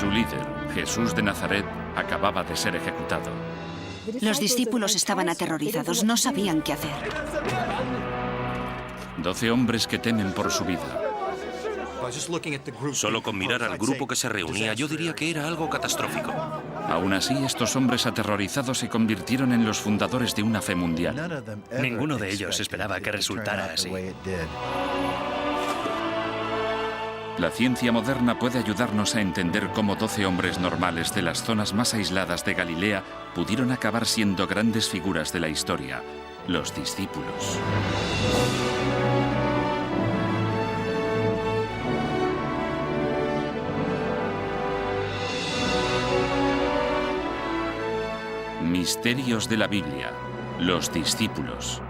Su líder, Jesús de Nazaret, acababa de ser ejecutado. Los discípulos estaban aterrorizados, no sabían qué hacer. 12 hombres que temen por su vida. Solo con mirar al grupo que se reunía, yo diría que era algo catastrófico. Aún así, estos hombres aterrorizados se convirtieron en los fundadores de una fe mundial. Ninguno de ellos esperaba que resultara así. La ciencia moderna puede ayudarnos a entender cómo 12 hombres normales de las zonas más aisladas de Galilea pudieron acabar siendo grandes figuras de la historia, los discípulos. Misterios de la Biblia, los discípulos.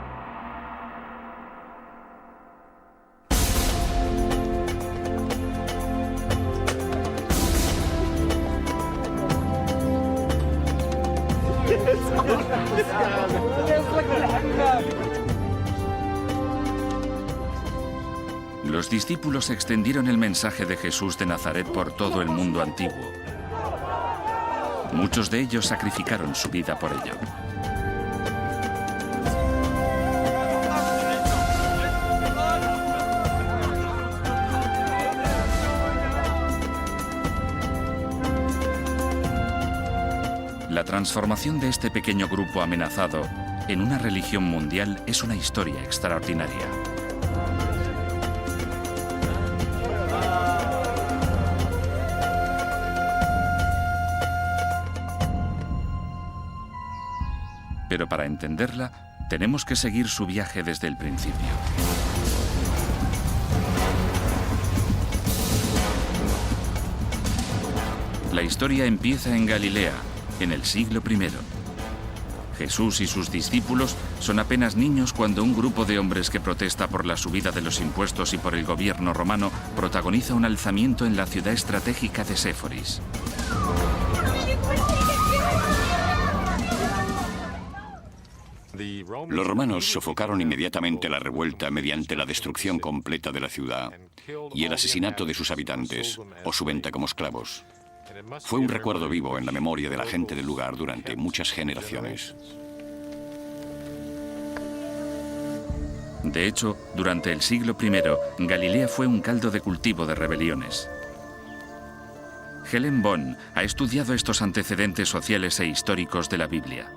Los discípulos extendieron el mensaje de Jesús de Nazaret por todo el mundo antiguo. Muchos de ellos sacrificaron su vida por ello. La transformación de este pequeño grupo amenazado en una religión mundial es una historia extraordinaria. Pero para entenderla, tenemos que seguir su viaje desde el principio. La historia empieza en Galilea, en el siglo I. Jesús y sus discípulos son apenas niños cuando un grupo de hombres que protesta por la subida de los impuestos y por el gobierno romano protagoniza un alzamiento en la ciudad estratégica de Séforis. Los romanos sofocaron inmediatamente la revuelta mediante la destrucción completa de la ciudad y el asesinato de sus habitantes o su venta como esclavos. Fue un recuerdo vivo en la memoria de la gente del lugar durante muchas generaciones. De hecho, durante el siglo I, Galilea fue un caldo de cultivo de rebeliones. Helen Bonn ha estudiado estos antecedentes sociales e históricos de la Biblia.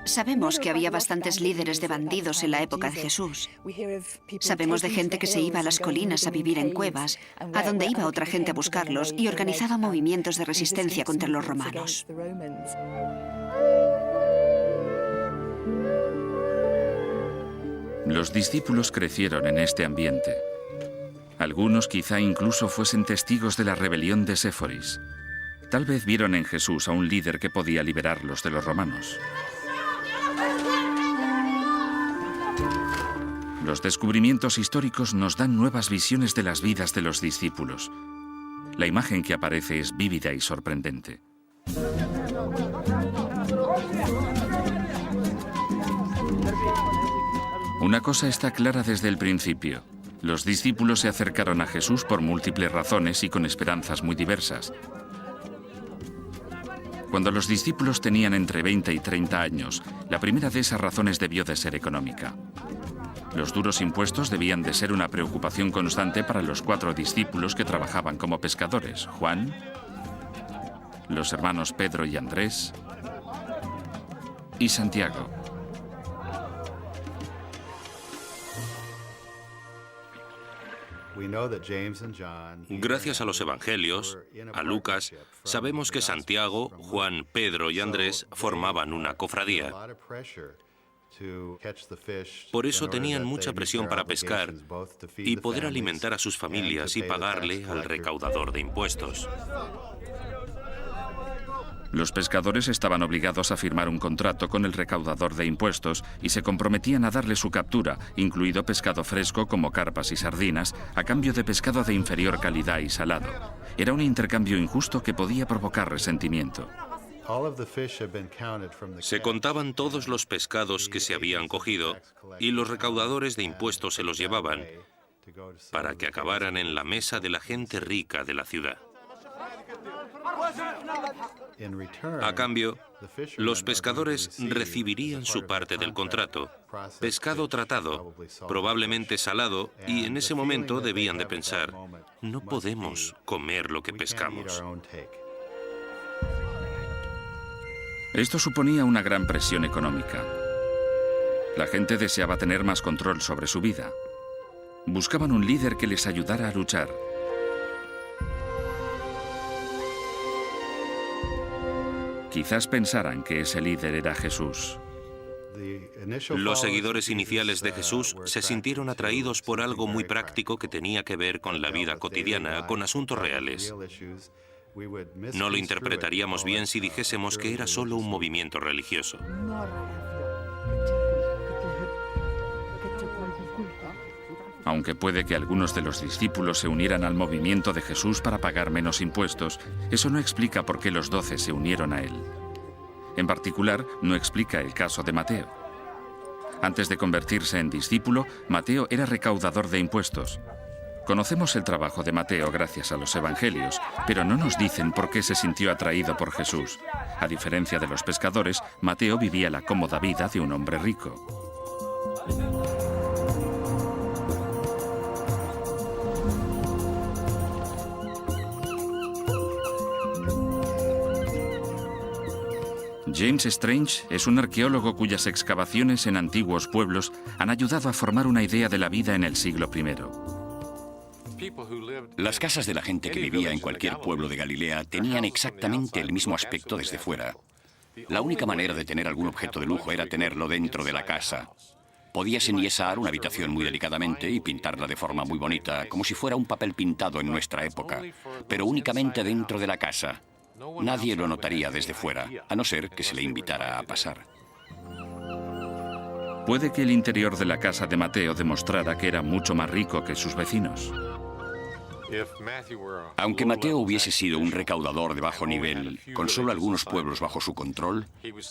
Sabemos que había bastantes líderes de bandidos en la época de Jesús. Sabemos de gente que se iba a las colinas a vivir en cuevas, a donde iba otra gente a buscarlos y organizaba movimientos de resistencia contra los romanos. Los discípulos crecieron en este ambiente. Algunos quizá incluso fuesen testigos de la rebelión de Séforis. Tal vez vieron en Jesús a un líder que podía liberarlos de los romanos. Los descubrimientos históricos nos dan nuevas visiones de las vidas de los discípulos. La imagen que aparece es vívida y sorprendente. Una cosa está clara desde el principio. Los discípulos se acercaron a Jesús por múltiples razones y con esperanzas muy diversas. Cuando los discípulos tenían entre 20 y 30 años, la primera de esas razones debió de ser económica. Los duros impuestos debían de ser una preocupación constante para los 4 discípulos que trabajaban como pescadores: Juan, los hermanos Pedro y Andrés y Santiago. Gracias a los evangelios, a Lucas, sabemos que Santiago, Juan, Pedro y Andrés formaban una cofradía. Por eso tenían mucha presión para pescar y poder alimentar a sus familias y pagarle al recaudador de impuestos. Los pescadores estaban obligados a firmar un contrato con el recaudador de impuestos y se comprometían a darle su captura, incluido pescado fresco como carpas y sardinas, a cambio de pescado de inferior calidad y salado. Era un intercambio injusto que podía provocar resentimiento. Se contaban todos los pescados que se habían cogido y los recaudadores de impuestos se los llevaban para que acabaran en la mesa de la gente rica de la ciudad. A cambio, los pescadores recibirían su parte del contrato, pescado tratado, probablemente salado, y en ese momento debían de pensar, no podemos comer lo que pescamos. Esto suponía una gran presión económica. La gente deseaba tener más control sobre su vida. Buscaban un líder que les ayudara a luchar. Quizás pensaran que ese líder era Jesús. Los seguidores iniciales de Jesús se sintieron atraídos por algo muy práctico que tenía que ver con la vida cotidiana, con asuntos reales. No lo interpretaríamos bien si dijésemos que era solo un movimiento religioso. Aunque puede que algunos de los discípulos se unieran al movimiento de Jesús para pagar menos impuestos, eso no explica por qué los 12 se unieron a él. En particular, no explica el caso de Mateo. Antes de convertirse en discípulo, Mateo era recaudador de impuestos. Conocemos el trabajo de Mateo gracias a los evangelios, pero no nos dicen por qué se sintió atraído por Jesús. A diferencia de los pescadores, Mateo vivía la cómoda vida de un hombre rico. James Strange es un arqueólogo cuyas excavaciones en antiguos pueblos han ayudado a formar una idea de la vida en el siglo I. Las casas de la gente que vivía en cualquier pueblo de Galilea tenían exactamente el mismo aspecto desde fuera. La única manera de tener algún objeto de lujo era tenerlo dentro de la casa. Podías enyesar una habitación muy delicadamente y pintarla de forma muy bonita, como si fuera un papel pintado en nuestra época, pero únicamente dentro de la casa. Nadie lo notaría desde fuera, a no ser que se le invitara a pasar. Puede que el interior de la casa de Mateo demostrara que era mucho más rico que sus vecinos. Aunque Mateo hubiese sido un recaudador de bajo nivel, con solo algunos pueblos bajo su control,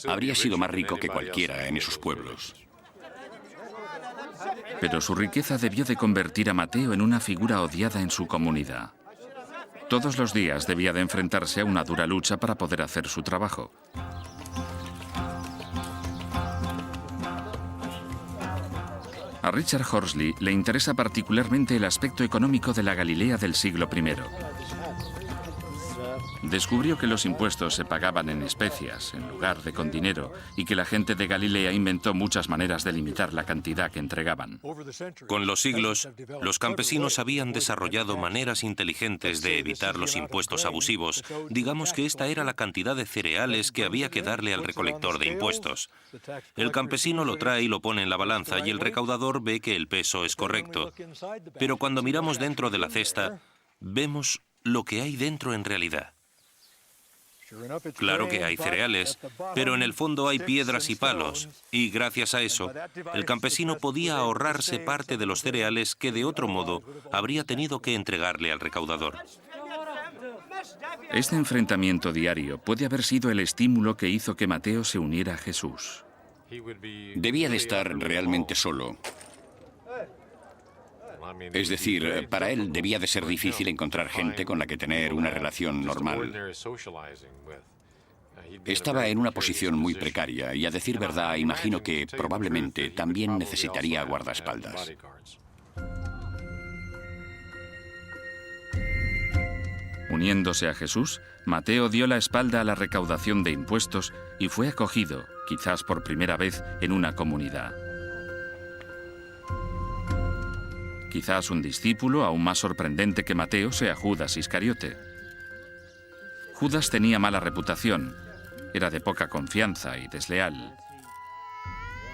habría sido más rico que cualquiera en esos pueblos. Pero su riqueza debió de convertir a Mateo en una figura odiada en su comunidad. Todos los días debía de enfrentarse a una dura lucha para poder hacer su trabajo. A Richard Horsley le interesa particularmente el aspecto económico de la Galilea del siglo I. Descubrió que los impuestos se pagaban en especias, en lugar de con dinero, y que la gente de Galilea inventó muchas maneras de limitar la cantidad que entregaban. Con los siglos, los campesinos habían desarrollado maneras inteligentes de evitar los impuestos abusivos. Digamos que esta era la cantidad de cereales que había que darle al recolector de impuestos. El campesino lo trae y lo pone en la balanza y el recaudador ve que el peso es correcto. Pero cuando miramos dentro de la cesta, vemos lo que hay dentro en realidad. Claro que hay cereales, pero en el fondo hay piedras y palos, y gracias a eso, el campesino podía ahorrarse parte de los cereales que de otro modo habría tenido que entregarle al recaudador. Este enfrentamiento diario puede haber sido el estímulo que hizo que Mateo se uniera a Jesús. Debía de estar realmente solo. Es decir, para él debía de ser difícil encontrar gente con la que tener una relación normal. Estaba en una posición muy precaria y, a decir verdad, imagino que probablemente también necesitaría guardaespaldas. Uniéndose a Jesús, Mateo dio la espalda a la recaudación de impuestos y fue acogido, quizás por primera vez, en una comunidad. Quizás un discípulo aún más sorprendente que Mateo sea Judas Iscariote. Judas tenía mala reputación, era de poca confianza y desleal.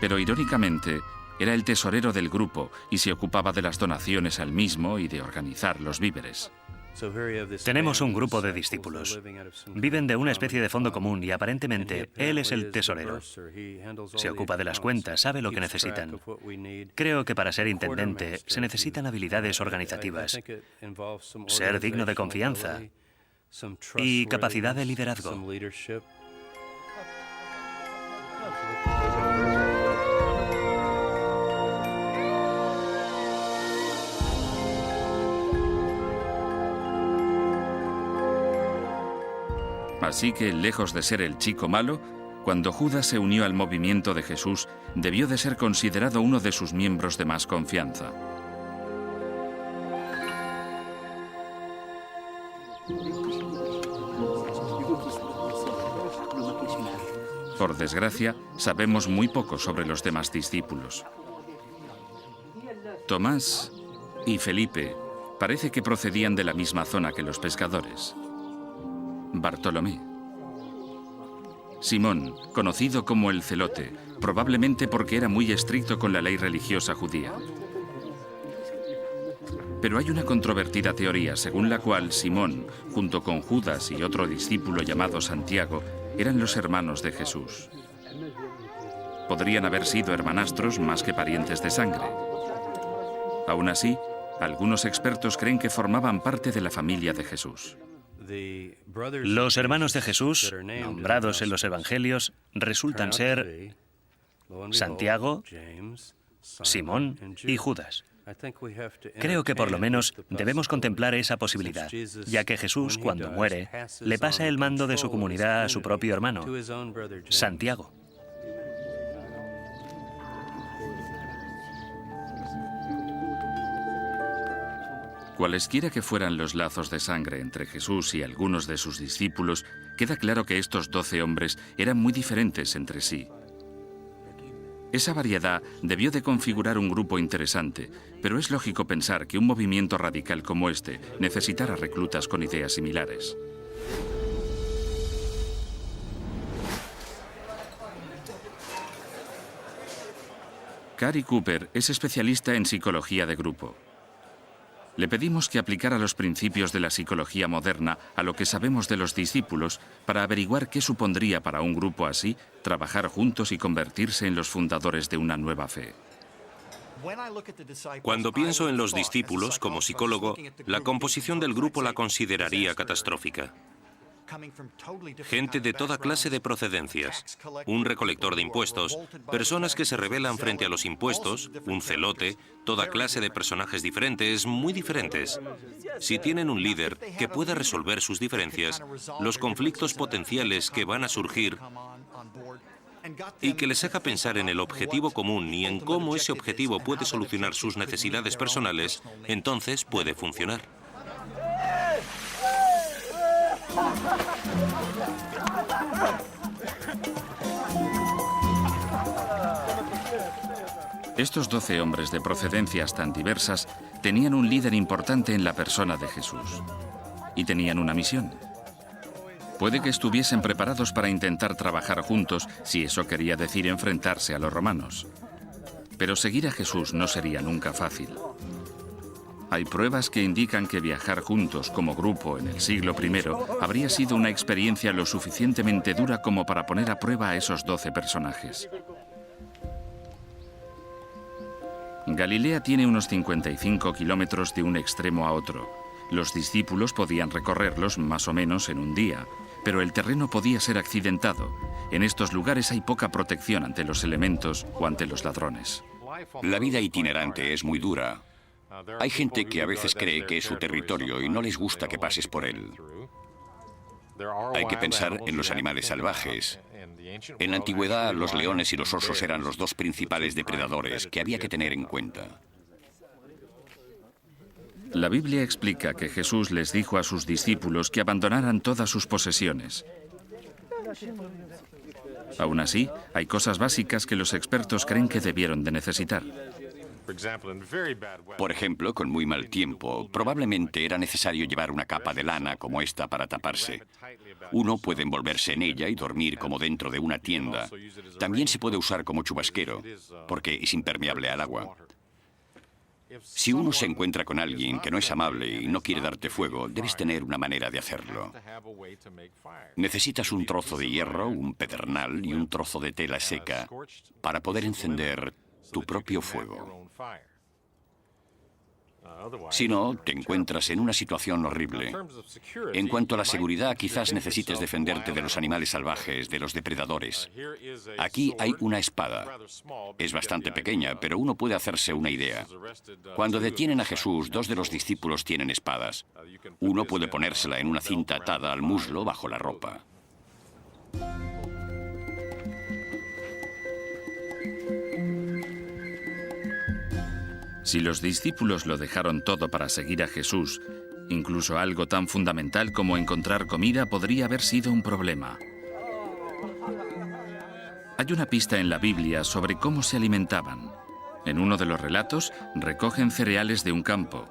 Pero irónicamente, era el tesorero del grupo y se ocupaba de las donaciones al mismo y de organizar los víveres. Tenemos un grupo de discípulos. Viven de una especie de fondo común y aparentemente él es el tesorero. Se ocupa de las cuentas, sabe lo que necesitan. Creo que para ser intendente se necesitan habilidades organizativas, ser digno de confianza y capacidad de liderazgo. Así que, lejos de ser el chico malo, cuando Judas se unió al movimiento de Jesús, debió de ser considerado uno de sus miembros de más confianza. Por desgracia, sabemos muy poco sobre los demás discípulos. Tomás y Felipe parece que procedían de la misma zona que los pescadores. Bartolomé. Simón, conocido como el Celote, probablemente porque era muy estricto con la ley religiosa judía. Pero hay una controvertida teoría según la cual Simón, junto con Judas y otro discípulo llamado Santiago, eran los hermanos de Jesús. Podrían haber sido hermanastros más que parientes de sangre. Aún así, algunos expertos creen que formaban parte de la familia de Jesús. Los hermanos de Jesús, nombrados en los evangelios, resultan ser Santiago, Simón y Judas. Creo que por lo menos debemos contemplar esa posibilidad, ya que Jesús, cuando muere, le pasa el mando de su comunidad a su propio hermano, Santiago. Cualesquiera que fueran los lazos de sangre entre Jesús y algunos de sus discípulos, queda claro que estos 12 hombres eran muy diferentes entre sí. Esa variedad debió de configurar un grupo interesante, pero es lógico pensar que un movimiento radical como este necesitara reclutas con ideas similares. Cary Cooper es especialista en psicología de grupo. Le pedimos que aplicara los principios de la psicología moderna a lo que sabemos de los discípulos para averiguar qué supondría para un grupo así trabajar juntos y convertirse en los fundadores de una nueva fe. Cuando pienso en los discípulos como psicólogo, la composición del grupo la consideraría catastrófica. Gente de toda clase de procedencias, un recolector de impuestos, personas que se rebelan frente a los impuestos, un celote, toda clase de personajes diferentes, muy diferentes. Si tienen un líder que pueda resolver sus diferencias, los conflictos potenciales que van a surgir y que les haga pensar en el objetivo común y en cómo ese objetivo puede solucionar sus necesidades personales, entonces puede funcionar. Estos 12 hombres de procedencias tan diversas tenían un líder importante en la persona de Jesús. Y tenían una misión. Puede que estuviesen preparados para intentar trabajar juntos, si eso quería decir enfrentarse a los romanos. Pero seguir a Jesús no sería nunca fácil. Hay pruebas que indican que viajar juntos como grupo en el siglo I habría sido una experiencia lo suficientemente dura como para poner a prueba a esos 12 personajes. Galilea tiene unos 55 kilómetros de un extremo a otro. Los discípulos podían recorrerlos más o menos en un día, pero el terreno podía ser accidentado. En estos lugares hay poca protección ante los elementos o ante los ladrones. La vida itinerante es muy dura. Hay gente que a veces cree que es su territorio y no les gusta que pases por él. Hay que pensar en los animales salvajes. En la antigüedad, los leones y los osos eran los dos principales depredadores que había que tener en cuenta. La Biblia explica que Jesús les dijo a sus discípulos que abandonaran todas sus posesiones. Aún así, hay cosas básicas que los expertos creen que debieron de necesitar. Por ejemplo, con muy mal tiempo, probablemente era necesario llevar una capa de lana como esta para taparse. Uno puede envolverse en ella y dormir como dentro de una tienda. También se puede usar como chubasquero, porque es impermeable al agua. Si uno se encuentra con alguien que no es amable y no quiere darte fuego, debes tener una manera de hacerlo. Necesitas un trozo de hierro, un pedernal y un trozo de tela seca para poder encender tu propio fuego. Si no, te encuentras en una situación horrible. En cuanto a la seguridad, quizás necesites defenderte de los animales salvajes, de los depredadores. Aquí hay una espada. Es bastante pequeña, pero uno puede hacerse una idea. Cuando detienen a Jesús, 2 de los discípulos tienen espadas. Uno puede ponérsela en una cinta atada al muslo bajo la ropa. Si los discípulos lo dejaron todo para seguir a Jesús, incluso algo tan fundamental como encontrar comida podría haber sido un problema. Hay una pista en la Biblia sobre cómo se alimentaban. En uno de los relatos, recogen cereales de un campo.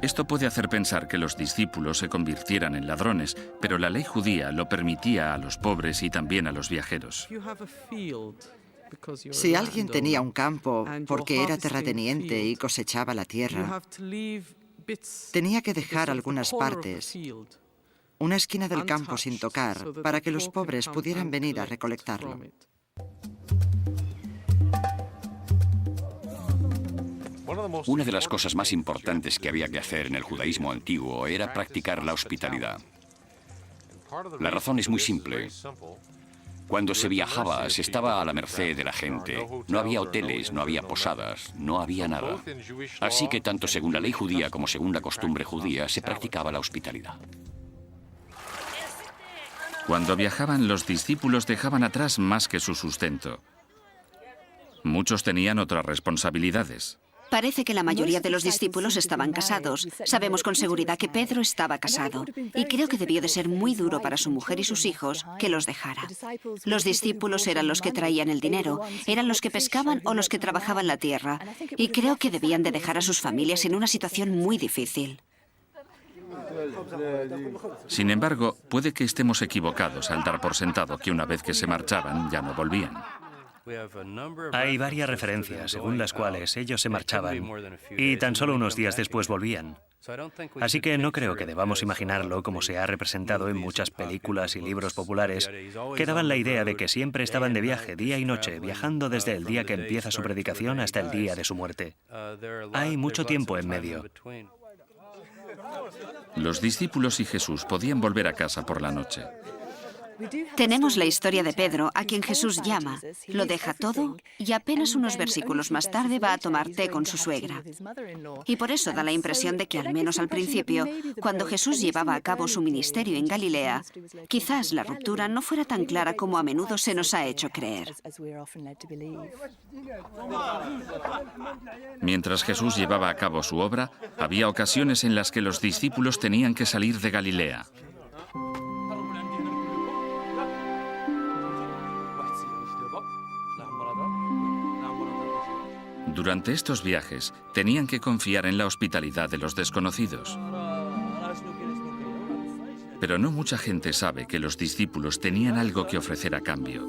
Esto puede hacer pensar que los discípulos se convirtieran en ladrones, pero la ley judía lo permitía a los pobres y también a los viajeros. Si alguien tenía un campo porque era terrateniente y cosechaba la tierra, tenía que dejar algunas partes, una esquina del campo sin tocar, para que los pobres pudieran venir a recolectarlo. Una de las cosas más importantes que había que hacer en el judaísmo antiguo era practicar la hospitalidad. La razón es muy simple. Cuando se viajaba, se estaba a la merced de la gente. No había hoteles, no había posadas, no había nada. Así que tanto según la ley judía como según la costumbre judía, se practicaba la hospitalidad. Cuando viajaban, los discípulos dejaban atrás más que su sustento. Muchos tenían otras responsabilidades. Parece que la mayoría de los discípulos estaban casados. Sabemos con seguridad que Pedro estaba casado. Y creo que debió de ser muy duro para su mujer y sus hijos que los dejara. Los discípulos eran los que traían el dinero, eran los que pescaban o los que trabajaban la tierra. Y creo que debían de dejar a sus familias en una situación muy difícil. Sin embargo, puede que estemos equivocados al dar por sentado que una vez que se marchaban ya no volvían. Hay varias referencias según las cuales ellos se marchaban y tan solo unos días después volvían. Así que no creo que debamos imaginarlo como se ha representado en muchas películas y libros populares que daban la idea de que siempre estaban de viaje día y noche, viajando desde el día que empieza su predicación hasta el día de su muerte. Hay mucho tiempo en medio. Los discípulos y Jesús podían volver a casa por la noche. Tenemos la historia de Pedro, a quien Jesús llama. Lo deja todo y apenas unos versículos más tarde va a tomar té con su suegra. Y por eso da la impresión de que, al menos al principio, cuando Jesús llevaba a cabo su ministerio en Galilea, quizás la ruptura no fuera tan clara como a menudo se nos ha hecho creer. Mientras Jesús llevaba a cabo su obra, había ocasiones en las que los discípulos tenían que salir de Galilea. Durante estos viajes, tenían que confiar en la hospitalidad de los desconocidos. Pero no mucha gente sabe que los discípulos tenían algo que ofrecer a cambio.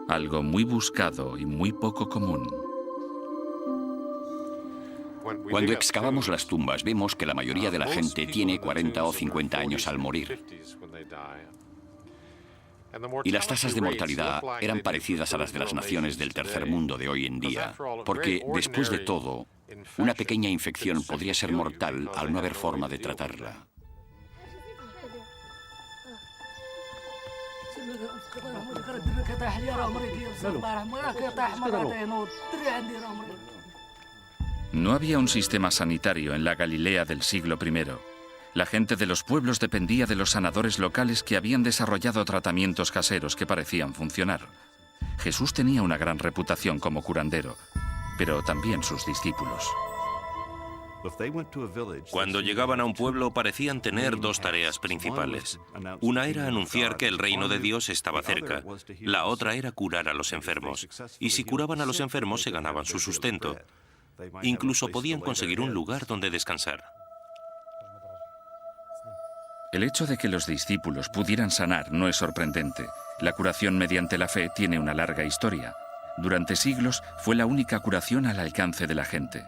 Algo muy buscado y muy poco común. Cuando excavamos las tumbas, vemos que la mayoría de la gente tiene 40 o 50 años al morir. Y las tasas de mortalidad eran parecidas a las de las naciones del tercer mundo de hoy en día, porque, después de todo, una pequeña infección podría ser mortal al no haber forma de tratarla. No había un sistema sanitario en la Galilea del siglo I. La gente de los pueblos dependía de los sanadores locales que habían desarrollado tratamientos caseros que parecían funcionar. Jesús tenía una gran reputación como curandero, pero también sus discípulos. Cuando llegaban a un pueblo parecían tener dos tareas principales. Una era anunciar que el reino de Dios estaba cerca. La otra era curar a los enfermos. Y si curaban a los enfermos se ganaban su sustento. Incluso podían conseguir un lugar donde descansar. El hecho de que los discípulos pudieran sanar no es sorprendente. La curación mediante la fe tiene una larga historia. Durante siglos fue la única curación al alcance de la gente.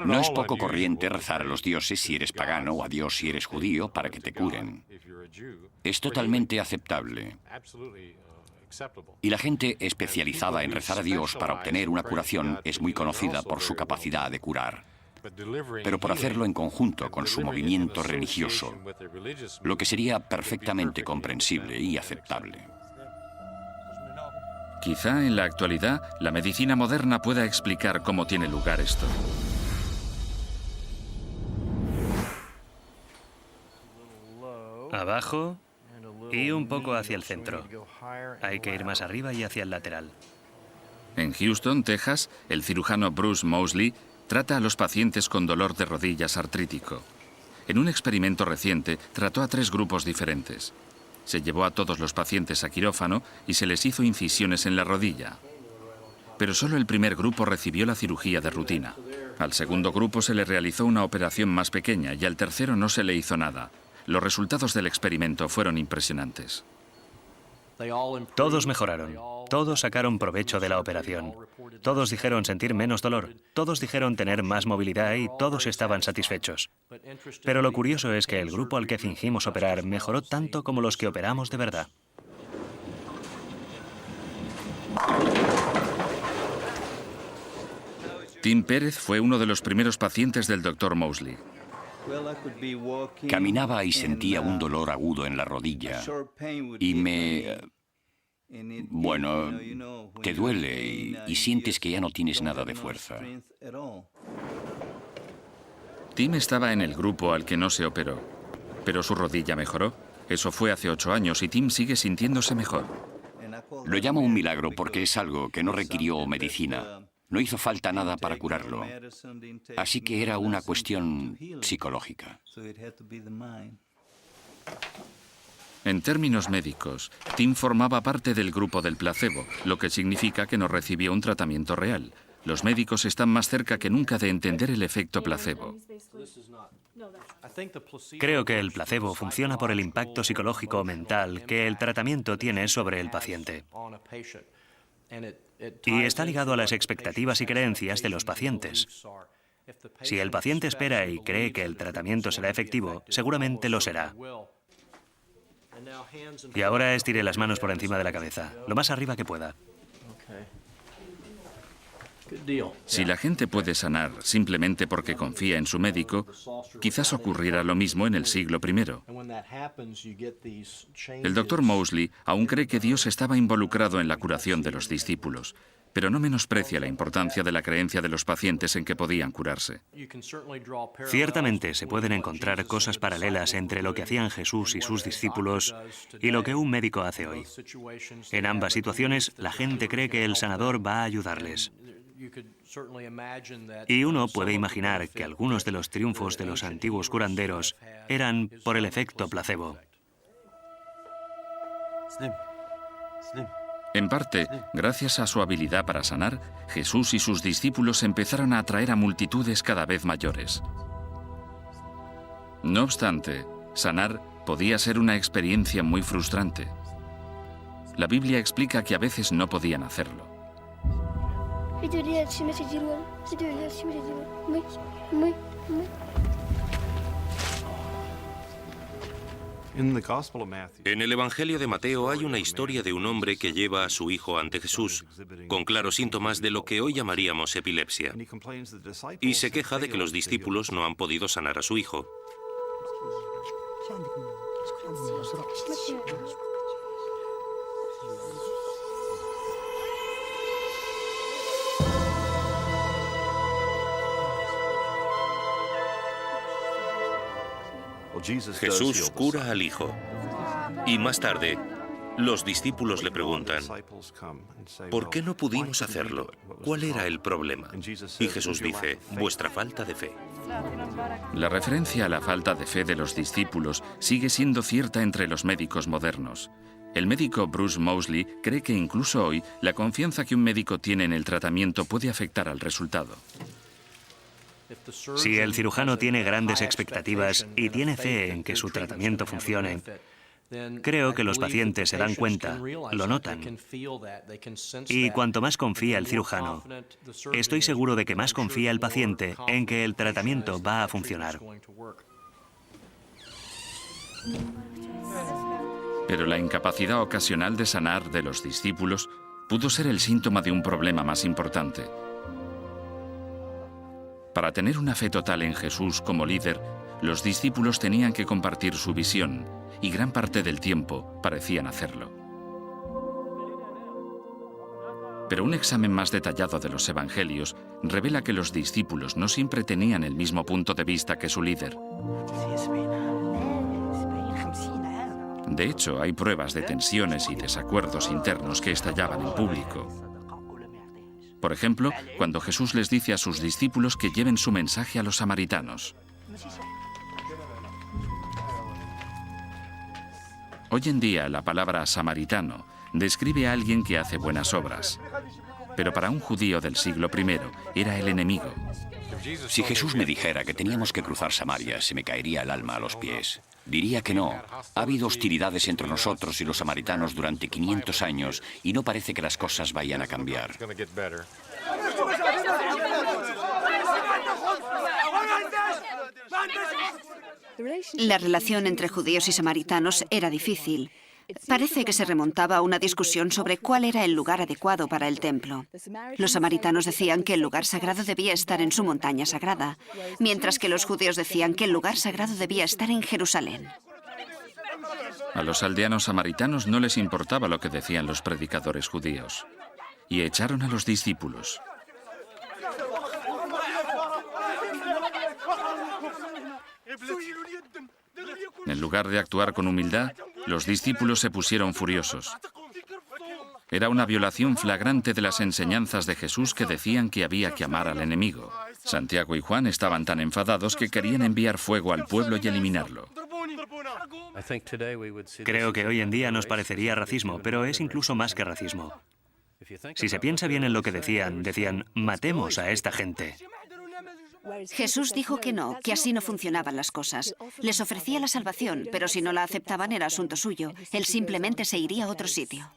No es poco corriente rezar a los dioses si eres pagano o a Dios si eres judío para que te curen. Es totalmente aceptable. Y la gente especializada en rezar a Dios para obtener una curación es muy conocida por su capacidad de curar. Pero por hacerlo en conjunto con su movimiento religioso, lo que sería perfectamente comprensible y aceptable. Quizá en la actualidad la medicina moderna pueda explicar cómo tiene lugar esto. abajo y un poco hacia el centro. Hay que ir más arriba y hacia el lateral. En Houston, Texas, el cirujano Bruce Moseley trata a los pacientes con dolor de rodillas artrítico. En un experimento reciente, trató a 3 grupos diferentes. Se llevó a todos los pacientes a quirófano y se les hizo incisiones en la rodilla. Pero solo el primer grupo recibió la cirugía de rutina. Al segundo grupo se le realizó una operación más pequeña y al tercero no se le hizo nada. Los resultados del experimento fueron impresionantes. Todos mejoraron. Todos sacaron provecho de la operación. Todos dijeron sentir menos dolor. Todos dijeron tener más movilidad y todos estaban satisfechos. Pero lo curioso es que el grupo al que fingimos operar mejoró tanto como los que operamos de verdad. Tim Pérez fue uno de los primeros pacientes del Dr. Moseley. Caminaba y sentía un dolor agudo en la rodilla y Bueno, te duele y sientes que ya no tienes nada de fuerza. Tim estaba en el grupo al que no se operó, pero su rodilla mejoró. Eso fue hace 8 años y Tim sigue sintiéndose mejor. Lo llamo un milagro porque es algo que no requirió medicina. No hizo falta nada para curarlo. Así que era una cuestión psicológica. En términos médicos, Tim formaba parte del grupo del placebo, lo que significa que no recibió un tratamiento real. Los médicos están más cerca que nunca de entender el efecto placebo. Creo que el placebo funciona por el impacto psicológico o mental que el tratamiento tiene sobre el paciente. Y está ligado a las expectativas y creencias de los pacientes. Si el paciente espera y cree que el tratamiento será efectivo, seguramente lo será. Y ahora estire las manos por encima de la cabeza, lo más arriba que pueda. Si la gente puede sanar simplemente porque confía en su médico, quizás ocurriera lo mismo en el siglo I. El Dr. Moseley aún cree que Dios estaba involucrado en la curación de los discípulos, pero no menosprecia la importancia de la creencia de los pacientes en que podían curarse. Ciertamente se pueden encontrar cosas paralelas entre lo que hacían Jesús y sus discípulos y lo que un médico hace hoy. En ambas situaciones, la gente cree que el sanador va a ayudarles. Y uno puede imaginar que algunos de los triunfos de los antiguos curanderos eran por el efecto placebo. En parte, gracias a su habilidad para sanar, Jesús y sus discípulos empezaron a atraer a multitudes cada vez mayores. No obstante, sanar podía ser una experiencia muy frustrante. La Biblia explica que a veces no podían hacerlo. En el Evangelio de Mateo hay una historia de un hombre que lleva a su hijo ante Jesús, con claros síntomas de lo que hoy llamaríamos epilepsia, y se queja de que los discípulos no han podido sanar a su hijo. Jesús cura al hijo. Y más tarde, los discípulos le preguntan, ¿por qué no pudimos hacerlo? ¿Cuál era el problema? Y Jesús dice, vuestra falta de fe. La referencia a la falta de fe de los discípulos sigue siendo cierta entre los médicos modernos. El médico Bruce Moseley cree que incluso hoy la confianza que un médico tiene en el tratamiento puede afectar al resultado. Si el cirujano tiene grandes expectativas y tiene fe en que su tratamiento funcione, creo que los pacientes se dan cuenta, lo notan. Y cuanto más confía el cirujano, estoy seguro de que más confía el paciente en que el tratamiento va a funcionar. Pero la incapacidad ocasional de sanar de los discípulos pudo ser el síntoma de un problema más importante. Para tener una fe total en Jesús como líder, los discípulos tenían que compartir su visión, y gran parte del tiempo parecían hacerlo. Pero un examen más detallado de los evangelios revela que los discípulos no siempre tenían el mismo punto de vista que su líder. De hecho, hay pruebas de tensiones y desacuerdos internos que estallaban en público. Por ejemplo, cuando Jesús les dice a sus discípulos que lleven su mensaje a los samaritanos. Hoy en día, la palabra samaritano describe a alguien que hace buenas obras. Pero para un judío del siglo I era el enemigo. Si Jesús me dijera que teníamos que cruzar Samaria, se me caería el alma a los pies. Diría que no. Ha habido hostilidades entre nosotros y los samaritanos durante 500 años y no parece que las cosas vayan a cambiar. La relación entre judíos y samaritanos era difícil. Parece que se remontaba a una discusión sobre cuál era el lugar adecuado para el templo. Los samaritanos decían que el lugar sagrado debía estar en su montaña sagrada, mientras que los judíos decían que el lugar sagrado debía estar en Jerusalén. A los aldeanos samaritanos no les importaba lo que decían los predicadores judíos, y echaron a los discípulos. En lugar de actuar con humildad, los discípulos se pusieron furiosos. Era una violación flagrante de las enseñanzas de Jesús que decían que había que amar al enemigo. Santiago y Juan estaban tan enfadados que querían enviar fuego al pueblo y eliminarlo. Creo que hoy en día nos parecería racismo, pero es incluso más que racismo. Si se piensa bien en lo que decían, matemos a esta gente. Jesús dijo que no, que así no funcionaban las cosas. Les ofrecía la salvación, pero si no la aceptaban era asunto suyo. Él simplemente se iría a otro sitio.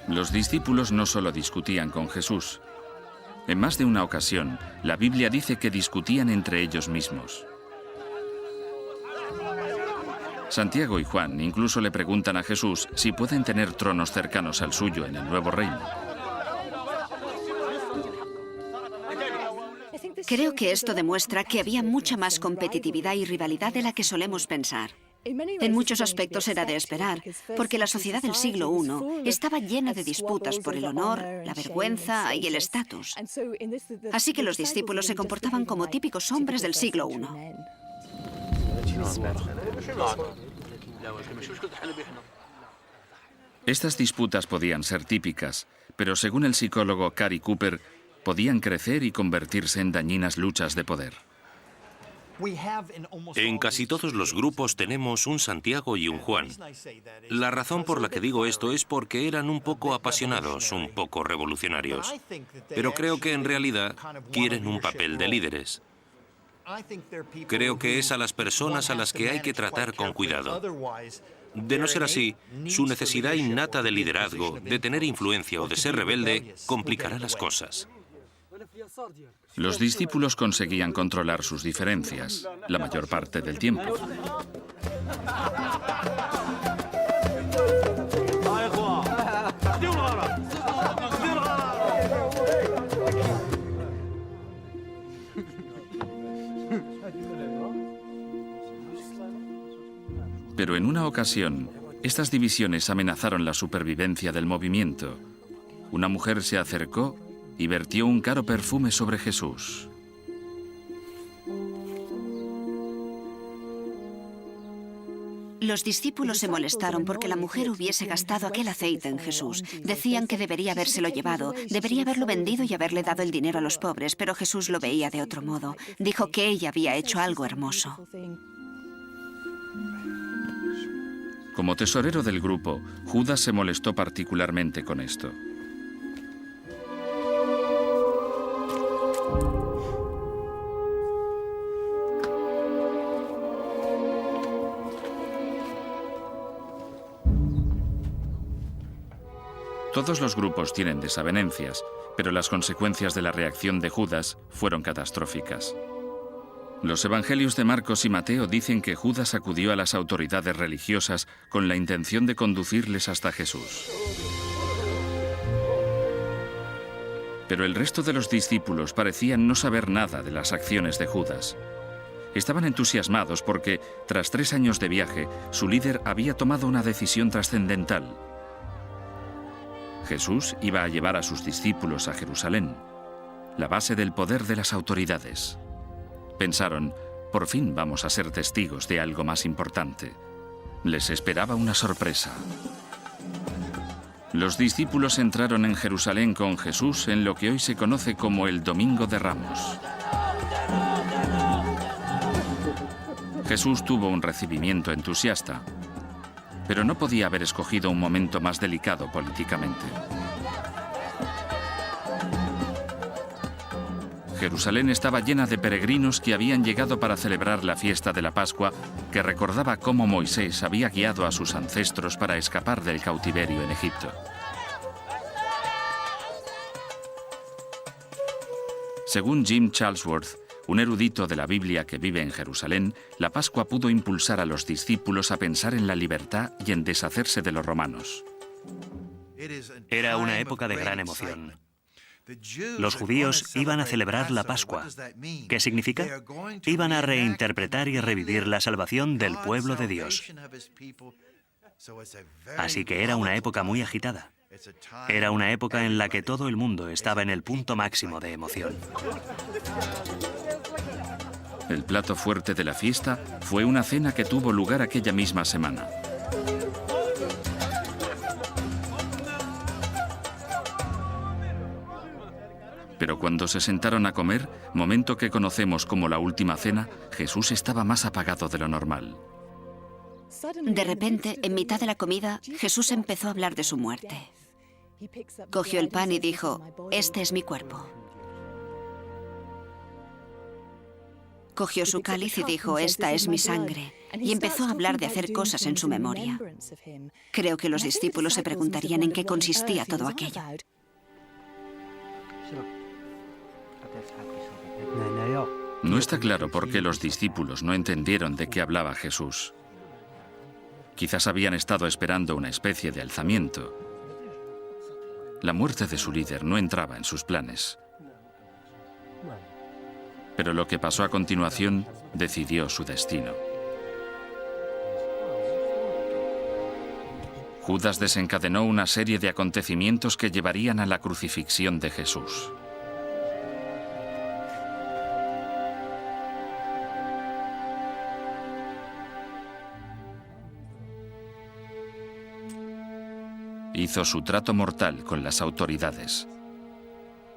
Los discípulos no solo discutían con Jesús. En más de una ocasión, la Biblia dice que discutían entre ellos mismos. Santiago y Juan incluso le preguntan a Jesús si pueden tener tronos cercanos al suyo en el nuevo reino. Creo que esto demuestra que había mucha más competitividad y rivalidad de la que solemos pensar. En muchos aspectos era de esperar, porque la sociedad del siglo I estaba llena de disputas por el honor, la vergüenza y el estatus. Así que los discípulos se comportaban como típicos hombres del siglo I. Estas disputas podían ser típicas, pero según el psicólogo Cary Cooper, podían crecer y convertirse en dañinas luchas de poder. En casi todos los grupos tenemos un Santiago y un Juan. La razón por la que digo esto es porque eran un poco apasionados, un poco revolucionarios. Pero creo que en realidad quieren un papel de líderes. Creo que es a las personas a las que hay que tratar con cuidado. De no ser así, su necesidad innata de liderazgo, de tener influencia o de ser rebelde, complicará las cosas. Los discípulos conseguían controlar sus diferencias la mayor parte del tiempo. Pero en una ocasión, estas divisiones amenazaron la supervivencia del movimiento. Una mujer se acercó y vertió un caro perfume sobre Jesús. Los discípulos se molestaron porque la mujer hubiese gastado aquel aceite en Jesús. Decían que debería habérselo llevado, debería haberlo vendido y haberle dado el dinero a los pobres, pero Jesús lo veía de otro modo. Dijo que ella había hecho algo hermoso. Como tesorero del grupo, Judas se molestó particularmente con esto. Todos los grupos tienen desavenencias, pero las consecuencias de la reacción de Judas fueron catastróficas. Los evangelios de Marcos y Mateo dicen que Judas acudió a las autoridades religiosas con la intención de conducirles hasta Jesús. Pero el resto de los discípulos parecían no saber nada de las acciones de Judas. Estaban entusiasmados porque, tras 3 años de viaje, su líder había tomado una decisión trascendental. Jesús iba a llevar a sus discípulos a Jerusalén, la base del poder de las autoridades. Pensaron, por fin vamos a ser testigos de algo más importante. Les esperaba una sorpresa. Los discípulos entraron en Jerusalén con Jesús en lo que hoy se conoce como el Domingo de Ramos. Jesús tuvo un recibimiento entusiasta, pero no podía haber escogido un momento más delicado políticamente. Jerusalén estaba llena de peregrinos que habían llegado para celebrar la fiesta de la Pascua, que recordaba cómo Moisés había guiado a sus ancestros para escapar del cautiverio en Egipto. Según Jim Charlesworth, un erudito de la Biblia que vive en Jerusalén, la Pascua pudo impulsar a los discípulos a pensar en la libertad y en deshacerse de los romanos. Era una época de gran emoción. Los judíos iban a celebrar la Pascua. ¿Qué significa? Iban a reinterpretar y revivir la salvación del pueblo de Dios. Así que era una época muy agitada. Era una época en la que todo el mundo estaba en el punto máximo de emoción. El plato fuerte de la fiesta fue una cena que tuvo lugar aquella misma semana. Pero cuando se sentaron a comer, momento que conocemos como la última cena, Jesús estaba más apagado de lo normal. De repente, en mitad de la comida, Jesús empezó a hablar de su muerte. Cogió el pan y dijo, «Este es mi cuerpo». Cogió su cáliz y dijo, «Esta es mi sangre». Y empezó a hablar de hacer cosas en su memoria. Creo que los discípulos se preguntarían en qué consistía todo aquello. No está claro por qué los discípulos no entendieron de qué hablaba Jesús. Quizás habían estado esperando una especie de alzamiento. La muerte de su líder no entraba en sus planes. Pero lo que pasó a continuación decidió su destino. Judas desencadenó una serie de acontecimientos que llevarían a la crucifixión de Jesús. Hizo su trato mortal con las autoridades.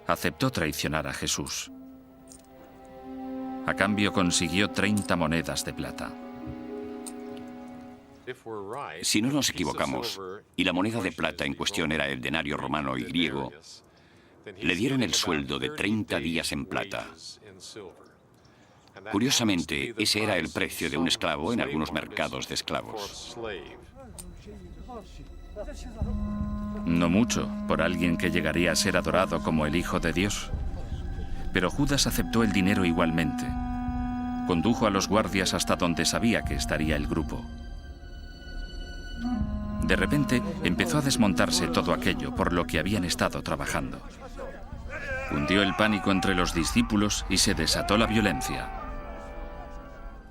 Aceptó traicionar a Jesús. A cambio consiguió 30 monedas de plata. Si no nos equivocamos, y la moneda de plata en cuestión era el denario romano y griego, le dieron el sueldo de 30 días en plata. Curiosamente, ese era el precio de un esclavo en algunos mercados de esclavos. No mucho por alguien que llegaría a ser adorado como el Hijo de Dios. Pero Judas aceptó el dinero igualmente. Condujo a los guardias hasta donde sabía que estaría el grupo. De repente empezó a desmontarse todo aquello por lo que habían estado trabajando. Cundió el pánico entre los discípulos y se desató la violencia.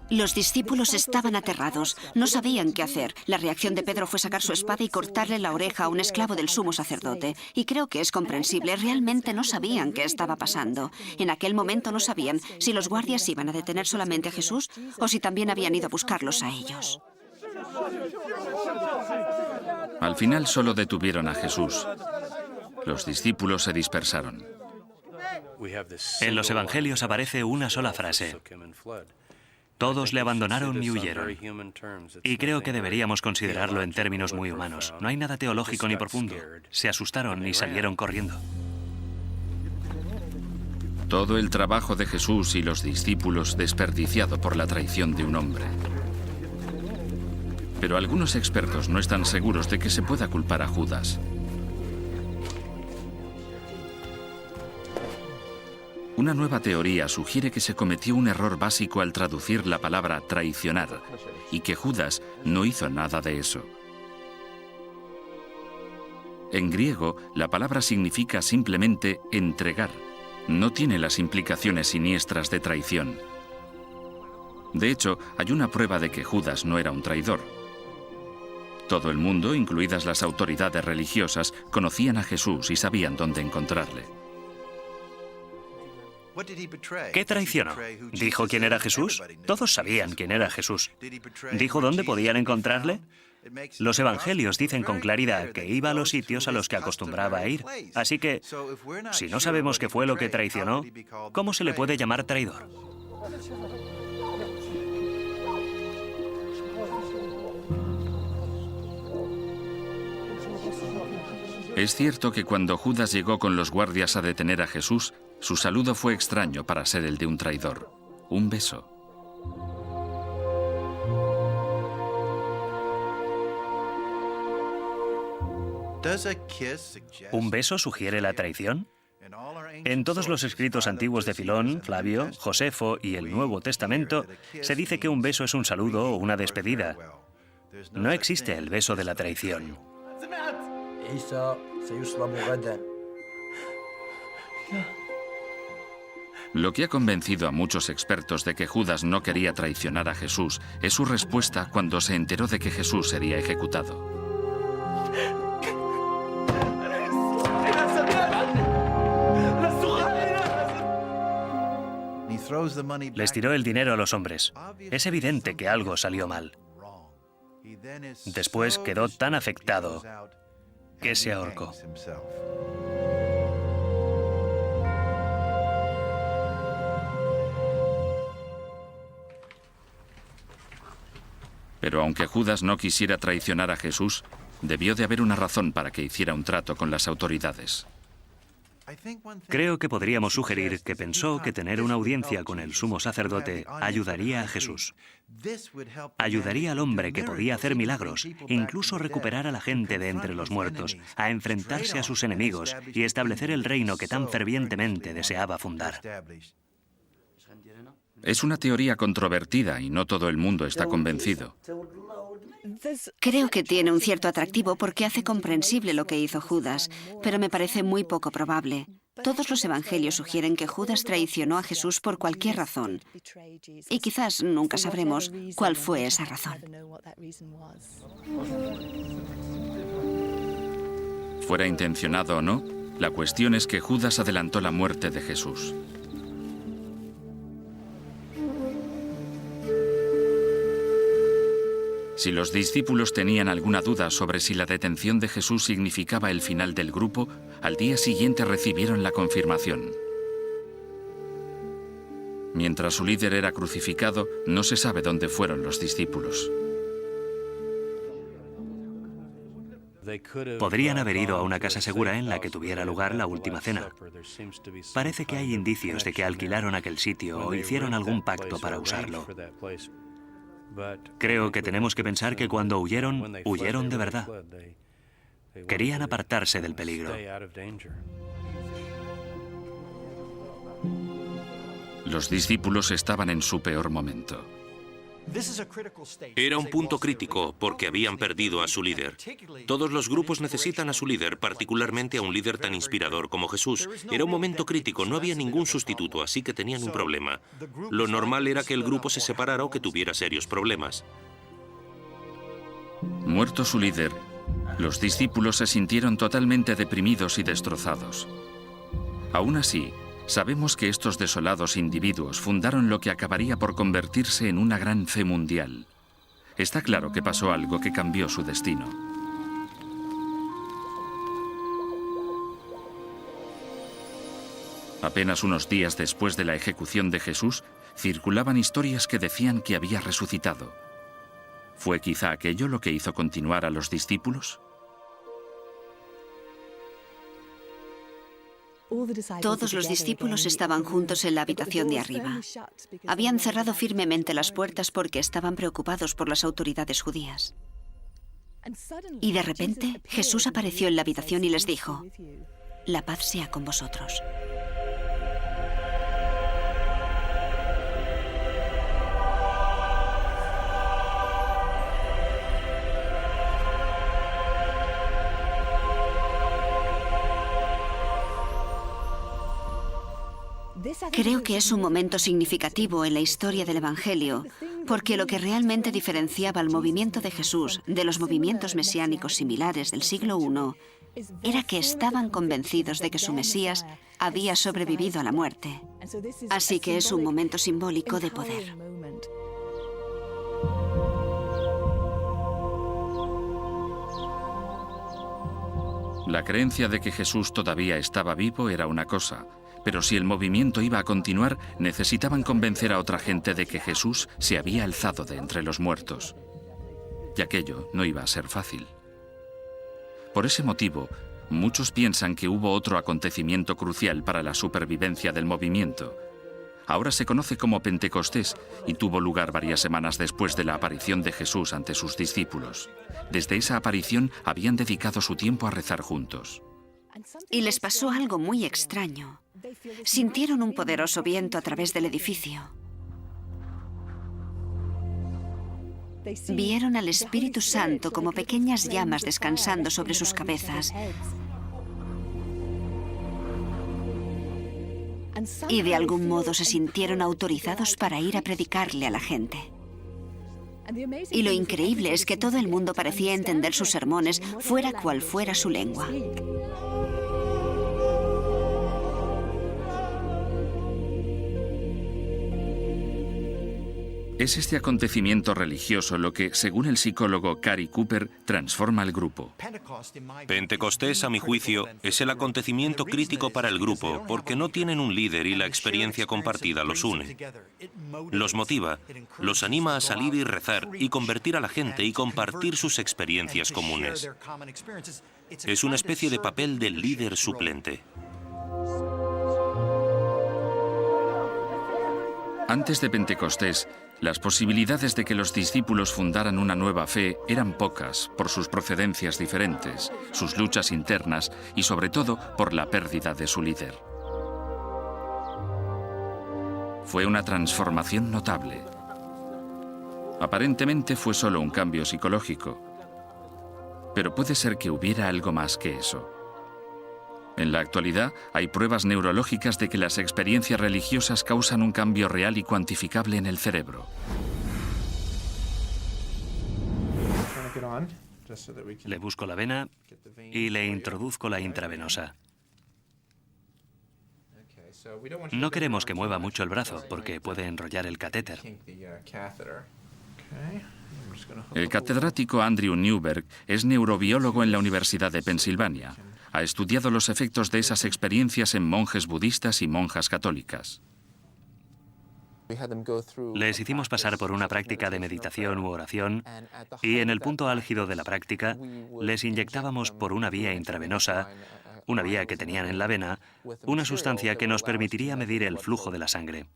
Los discípulos estaban aterrados, no sabían qué hacer. La reacción de Pedro fue sacar su espada y cortarle la oreja a un esclavo del sumo sacerdote. Y creo que es comprensible, realmente no sabían qué estaba pasando. En aquel momento no sabían si los guardias iban a detener solamente a Jesús o si también habían ido a buscarlos a ellos. Al final solo detuvieron a Jesús. Los discípulos se dispersaron. En los evangelios aparece una sola frase. Todos le abandonaron y huyeron. Y creo que deberíamos considerarlo en términos muy humanos. No hay nada teológico ni profundo. Se asustaron y salieron corriendo. Todo el trabajo de Jesús y los discípulos desperdiciado por la traición de un hombre. Pero algunos expertos no están seguros de que se pueda culpar a Judas. Una nueva teoría sugiere que se cometió un error básico al traducir la palabra traicionar y que Judas no hizo nada de eso. En griego, la palabra significa simplemente entregar. No tiene las implicaciones siniestras de traición. De hecho, hay una prueba de que Judas no era un traidor. Todo el mundo, incluidas las autoridades religiosas, conocían a Jesús y sabían dónde encontrarle. ¿Qué traicionó? ¿Dijo quién era Jesús? Todos sabían quién era Jesús. ¿Dijo dónde podían encontrarle? Los evangelios dicen con claridad que iba a los sitios a los que acostumbraba a ir. Así que, si no sabemos qué fue lo que traicionó, ¿cómo se le puede llamar traidor? Es cierto que cuando Judas llegó con los guardias a detener a Jesús, su saludo fue extraño para ser el de un traidor. Un beso. ¿Un beso sugiere la traición? En todos los escritos antiguos de Filón, Flavio, Josefo y el Nuevo Testamento, se dice que un beso es un saludo o una despedida. No existe el beso de la traición. Lo que ha convencido a muchos expertos de que Judas no quería traicionar a Jesús es su respuesta cuando se enteró de que Jesús sería ejecutado. Les tiró el dinero a los hombres. Es evidente que algo salió mal. Después quedó tan afectado que se ahorcó. Pero aunque Judas no quisiera traicionar a Jesús, debió de haber una razón para que hiciera un trato con las autoridades. Creo que podríamos sugerir que pensó que tener una audiencia con el sumo sacerdote ayudaría a Jesús. Ayudaría al hombre que podía hacer milagros, incluso recuperar a la gente de entre los muertos, a enfrentarse a sus enemigos y establecer el reino que tan fervientemente deseaba fundar. Es una teoría controvertida y no todo el mundo está convencido. Creo que tiene un cierto atractivo porque hace comprensible lo que hizo Judas, pero me parece muy poco probable. Todos los evangelios sugieren que Judas traicionó a Jesús por cualquier razón. Y quizás nunca sabremos cuál fue esa razón. Fuera intencionado o no, la cuestión es que Judas adelantó la muerte de Jesús. Si los discípulos tenían alguna duda sobre si la detención de Jesús significaba el final del grupo, al día siguiente recibieron la confirmación. Mientras su líder era crucificado, no se sabe dónde fueron los discípulos. Podrían haber ido a una casa segura en la que tuviera lugar la última cena. Parece que hay indicios de que alquilaron aquel sitio o hicieron algún pacto para usarlo. Creo que tenemos que pensar que cuando huyeron, huyeron de verdad. Querían apartarse del peligro. Los discípulos estaban en su peor momento. Era un punto crítico porque habían perdido a su líder. Todos los grupos necesitan a su líder, particularmente a un líder tan inspirador como Jesús. Era un momento crítico, no había ningún sustituto, así que tenían un problema. Lo normal era que el grupo se separara o que tuviera serios problemas. Muerto su líder, los discípulos se sintieron totalmente deprimidos y destrozados. Aún así, sabemos que estos desolados individuos fundaron lo que acabaría por convertirse en una gran fe mundial. Está claro que pasó algo que cambió su destino. Apenas unos días después de la ejecución de Jesús, circulaban historias que decían que había resucitado. ¿Fue quizá aquello lo que hizo continuar a los discípulos? Todos los discípulos estaban juntos en la habitación de arriba. Habían cerrado firmemente las puertas porque estaban preocupados por las autoridades judías. Y de repente, Jesús apareció en la habitación y les dijo: «La paz sea con vosotros». Creo que es un momento significativo en la historia del Evangelio, porque lo que realmente diferenciaba al movimiento de Jesús de los movimientos mesiánicos similares del siglo I era que estaban convencidos de que su Mesías había sobrevivido a la muerte. Así que es un momento simbólico de poder. La creencia de que Jesús todavía estaba vivo era una cosa, pero si el movimiento iba a continuar, necesitaban convencer a otra gente de que Jesús se había alzado de entre los muertos. Y aquello no iba a ser fácil. Por ese motivo, muchos piensan que hubo otro acontecimiento crucial para la supervivencia del movimiento. Ahora se conoce como Pentecostés y tuvo lugar varias semanas después de la aparición de Jesús ante sus discípulos. Desde esa aparición habían dedicado su tiempo a rezar juntos. Y les pasó algo muy extraño. Sintieron un poderoso viento a través del edificio. Vieron al Espíritu Santo como pequeñas llamas descansando sobre sus cabezas. Y de algún modo se sintieron autorizados para ir a predicarle a la gente. Y lo increíble es que todo el mundo parecía entender sus sermones, fuera cual fuera su lengua. Es este acontecimiento religioso lo que, según el psicólogo Gary Cooper, transforma el grupo. Pentecostés, a mi juicio, es el acontecimiento crítico para el grupo, porque no tienen un líder y la experiencia compartida los une. Los motiva, los anima a salir y rezar y convertir a la gente y compartir sus experiencias comunes. Es una especie de papel del líder suplente. Antes de Pentecostés, las posibilidades de que los discípulos fundaran una nueva fe eran pocas por sus procedencias diferentes, sus luchas internas y sobre todo por la pérdida de su líder. Fue una transformación notable. Aparentemente fue solo un cambio psicológico, pero puede ser que hubiera algo más que eso. En la actualidad, hay pruebas neurológicas de que las experiencias religiosas causan un cambio real y cuantificable en el cerebro. Le busco la vena y le introduzco la intravenosa. No queremos que mueva mucho el brazo porque puede enrollar el catéter. El catedrático Andrew Newberg es neurobiólogo en la Universidad de Pensilvania. Ha estudiado los efectos de esas experiencias en monjes budistas y monjas católicas. Les hicimos pasar por una práctica de meditación u oración y en el punto álgido de la práctica les inyectábamos por una vía intravenosa, una vía que tenían en la vena, una sustancia que nos permitiría medir el flujo de la sangre.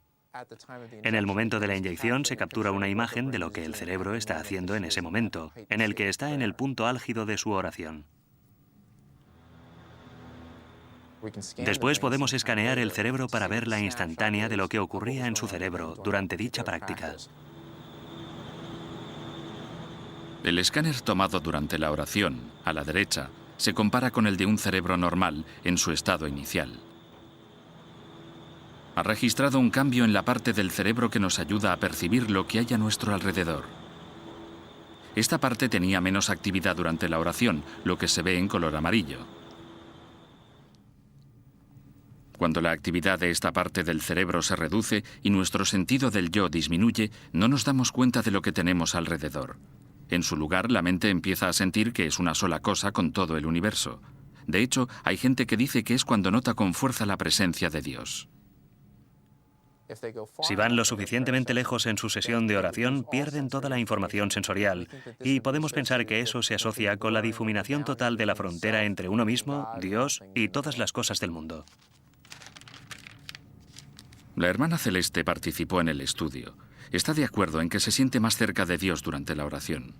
En el momento de la inyección se captura una imagen de lo que el cerebro está haciendo en ese momento, en el que está en el punto álgido de su oración. Después podemos escanear el cerebro para ver la instantánea de lo que ocurría en su cerebro durante dicha práctica. El escáner tomado durante la oración, a la derecha, se compara con el de un cerebro normal en su estado inicial. Ha registrado un cambio en la parte del cerebro que nos ayuda a percibir lo que hay a nuestro alrededor. Esta parte tenía menos actividad durante la oración, lo que se ve en color amarillo. Cuando la actividad de esta parte del cerebro se reduce y nuestro sentido del yo disminuye, no nos damos cuenta de lo que tenemos alrededor. En su lugar, la mente empieza a sentir que es una sola cosa con todo el universo. De hecho, hay gente que dice que es cuando nota con fuerza la presencia de Dios. Si van lo suficientemente lejos en su sesión de oración, pierden toda la información sensorial y podemos pensar que eso se asocia con la difuminación total de la frontera entre uno mismo, Dios y todas las cosas del mundo. La hermana Celeste participó en el estudio. Está de acuerdo en que se siente más cerca de Dios durante la oración.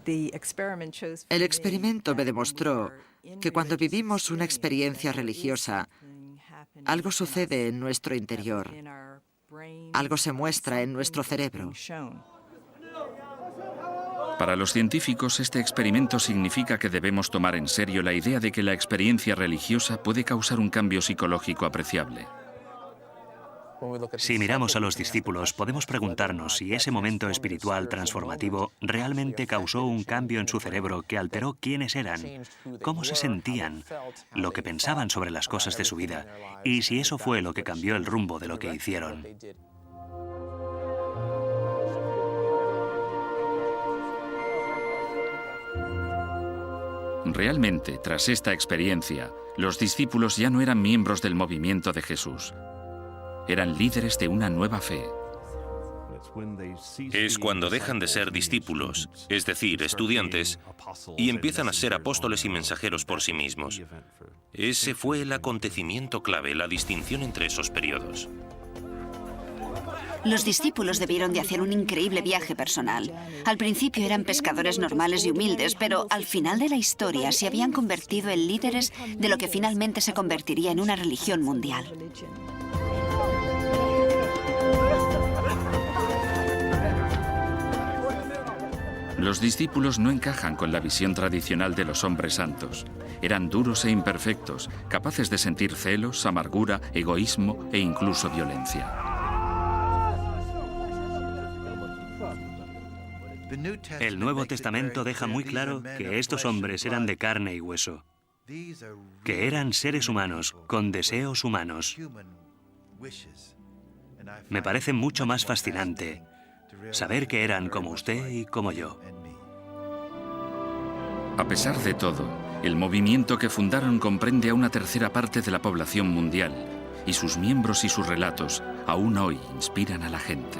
El experimento me demostró que cuando vivimos una experiencia religiosa, algo sucede en nuestro interior. Algo se muestra en nuestro cerebro. Para los científicos, este experimento significa que debemos tomar en serio la idea de que la experiencia religiosa puede causar un cambio psicológico apreciable. Si miramos a los discípulos, podemos preguntarnos si ese momento espiritual transformativo realmente causó un cambio en su cerebro que alteró quiénes eran, cómo se sentían, lo que pensaban sobre las cosas de su vida, y si eso fue lo que cambió el rumbo de lo que hicieron. Realmente, tras esta experiencia, los discípulos ya no eran miembros del movimiento de Jesús. Eran líderes de una nueva fe. Es cuando dejan de ser discípulos, es decir, estudiantes, y empiezan a ser apóstoles y mensajeros por sí mismos. Ese fue el acontecimiento clave, la distinción entre esos periodos. Los discípulos debieron de hacer un increíble viaje personal. Al principio eran pescadores normales y humildes, pero al final de la historia se habían convertido en líderes de lo que finalmente se convertiría en una religión mundial. Los discípulos no encajan con la visión tradicional de los hombres santos. Eran duros e imperfectos, capaces de sentir celos, amargura, egoísmo e incluso violencia. El Nuevo Testamento deja muy claro que estos hombres eran de carne y hueso, que eran seres humanos, con deseos humanos. Me parece mucho más fascinante saber que eran como usted y como yo. A pesar de todo, el movimiento que fundaron comprende a una tercera parte de la población mundial, y sus miembros y sus relatos aún hoy inspiran a la gente.